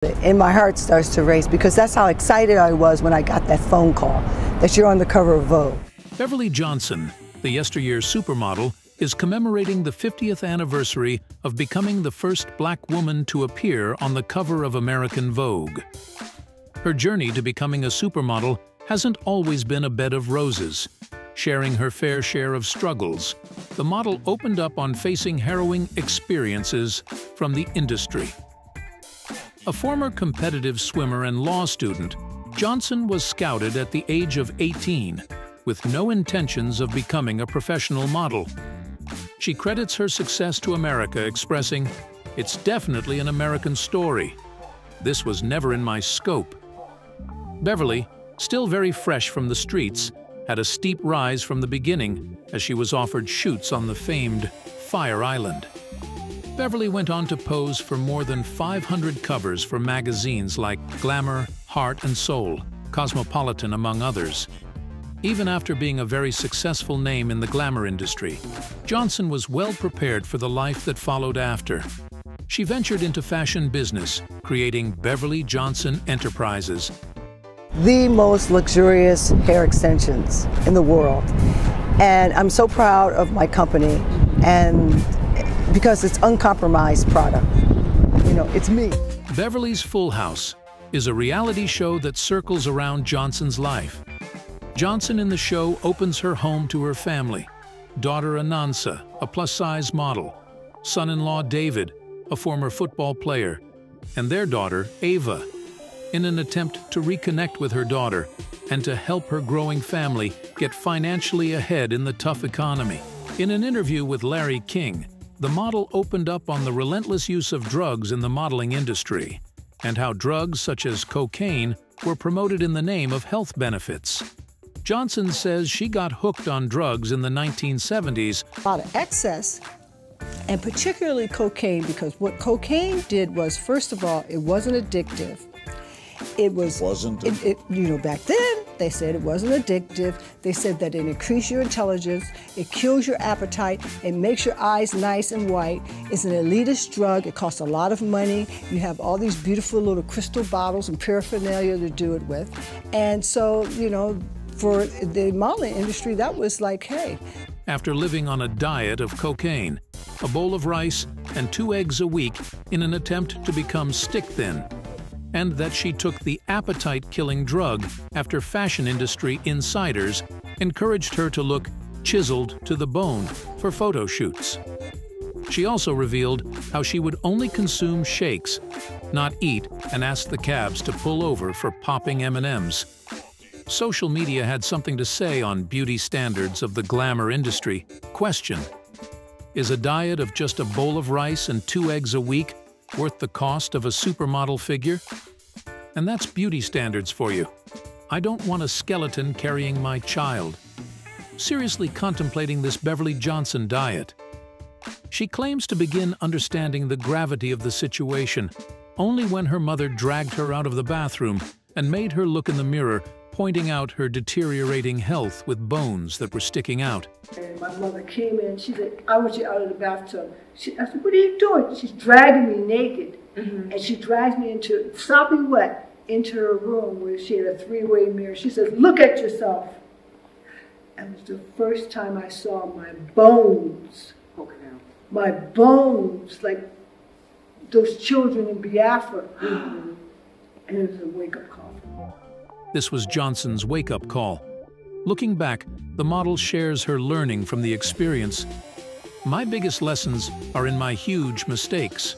And my heart starts to race because that's how excited I was when I got that phone call that you're on the cover of Vogue. Beverly Johnson, the yesteryear supermodel, is commemorating the 50th anniversary of becoming the first black woman to appear on the cover of American Vogue. Her journey to becoming a supermodel hasn't always been a bed of roses. Sharing her fair share of struggles, the model opened up on facing harrowing experiences from the industry. A former competitive swimmer and law student, Johnson was scouted at the age of 18, with no intentions of becoming a professional model. She credits her success to America, expressing, "It's definitely an American story. This was never in my scope." Beverly, still very fresh from the streets, had a steep rise from the beginning as she was offered shoots on the famed Fire Island. Beverly went on to pose for more than 500 covers for magazines like Glamour, Heart and Soul, Cosmopolitan, among others. Even after being a very successful name in the glamour industry, Johnson was well prepared for the life that followed after. She ventured into fashion business, creating Beverly Johnson Enterprises. The most luxurious hair extensions in the world. And I'm so proud of my company, and because it's uncompromised product. You know, it's me. Beverly's Full House is a reality show that circles around Johnson's life. Johnson in the show opens her home to her family, daughter Anansa, a plus-size model, son-in-law David, a former football player, and their daughter Ava, in an attempt to reconnect with her daughter and to help her growing family get financially ahead in the tough economy. In an interview with Larry King, the model opened up on the relentless use of drugs in the modeling industry and how drugs such as cocaine were promoted in the name of health benefits. Johnson says she got hooked on drugs in the 1970s. A lot of excess, and particularly cocaine, because what cocaine did was, first of all, it wasn't addictive. It wasn't. Back then, they said it wasn't addictive. They said that it increased your intelligence, it kills your appetite, it makes your eyes nice and white. It's an elitist drug. It costs a lot of money. You have all these beautiful little crystal bottles and paraphernalia to do it with. And so, for the modeling industry, that was like, hey. After living on a diet of cocaine, a bowl of rice, and 2 eggs a week in an attempt to become stick-thin, and that she took the appetite-killing drug after fashion industry insiders encouraged her to look chiseled to the bone for photo shoots. She also revealed how she would only consume shakes, not eat, and ask the cabs to pull over for popping M&Ms. Social media had something to say on beauty standards of the glamour industry. Question: is a diet of just a bowl of rice and 2 eggs a week worth the cost of a supermodel figure? And that's beauty standards for you. I don't want a skeleton carrying my child. Seriously contemplating this Beverly Johnson diet. She claims to begin understanding the gravity of the situation only when her mother dragged her out of the bathroom and made her look in the mirror, pointing out her deteriorating health with bones that were sticking out. And my mother came in, she said, "I want you out of the bathtub." I said, "What are you doing?" She's dragging me naked. And she drags me into, sopping wet, into her room where she had a 3-way mirror. She says, "Look at yourself." And it was the first time I saw my bones. My bones, like those children in Biafra. And it was a wake-up call. This was Johnson's wake-up call. Looking back, the model shares her learning from the experience. "My biggest lessons are in my huge mistakes.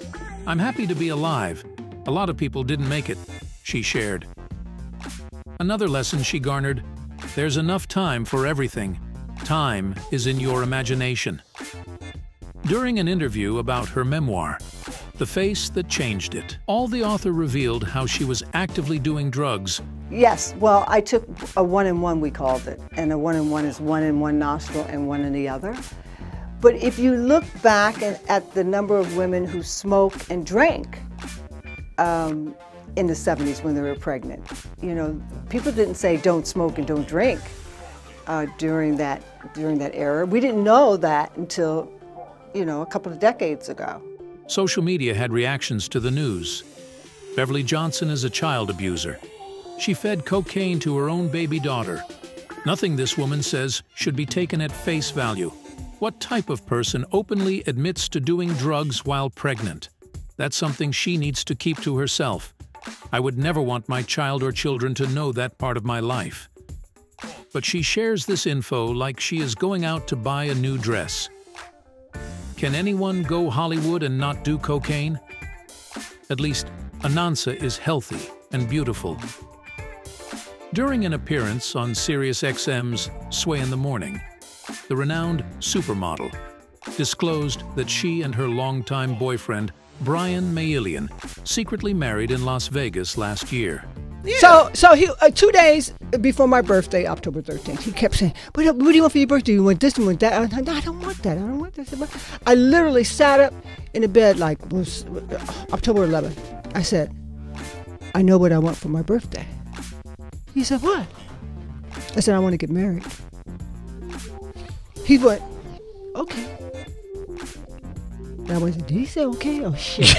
I'm happy to be alive. A lot of people didn't make it," she shared. Another lesson she garnered: there's enough time for everything. Time is in your imagination. During an interview about her memoir, The Face That Changed It, the author revealed how she was actively doing drugs. Yes, well, I took a 1-in-1, we called it, and a 1-in-1 is 1 in one nostril and 1 in the other. But if you look back at the number of women who smoked and drank in the 70s when they were pregnant, people didn't say don't smoke and don't drink during that era. We didn't know that until, a couple of decades ago. Social media had reactions to the news. Beverly Johnson is a child abuser. She fed cocaine to her own baby daughter. Nothing this woman says should be taken at face value. What type of person openly admits to doing drugs while pregnant? That's something she needs to keep to herself. I would never want my child or children to know that part of my life. But she shares this info like she is going out to buy a new dress. Can anyone go Hollywood and not do cocaine? At least, Anansa is healthy and beautiful. During an appearance on SiriusXM's Sway in the Morning, the renowned Supermodel disclosed that she and her longtime boyfriend, Brian Maillian, secretly married in Las Vegas last year. Yeah. So he 2 days before my birthday, October 13th, he kept saying, what do you want for your birthday? You want this, you want that? I don't want that. I don't want this. I literally sat up in the bed like it was October 11th. I said, I know what I want for my birthday. He said, what? I said, I want to get married. He went, okay. And I went, did he say okay? Oh, shit.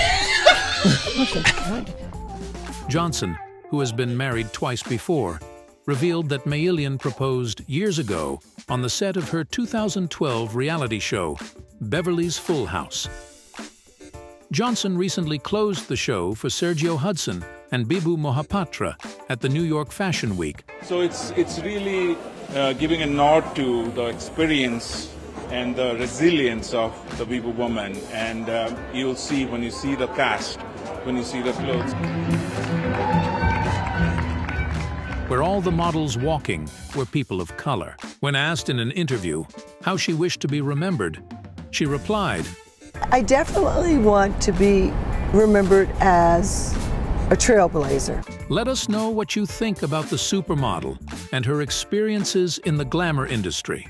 Johnson, who has been married twice before, revealed that Maillian proposed years ago on the set of her 2012 reality show, Beverly's Full House. Johnson recently closed the show for Sergio Hudson and Bibu Mohapatra at the New York Fashion Week. So it's really giving a nod to the experience and the resilience of the Bibu woman, and you'll see when you see the cast, when you see the clothes. Where all the models walking were people of color. When asked in an interview how she wished to be remembered, she replied, I definitely want to be remembered as a trailblazer. Let us know what you think about the Supermodel and her experiences in the glamour industry.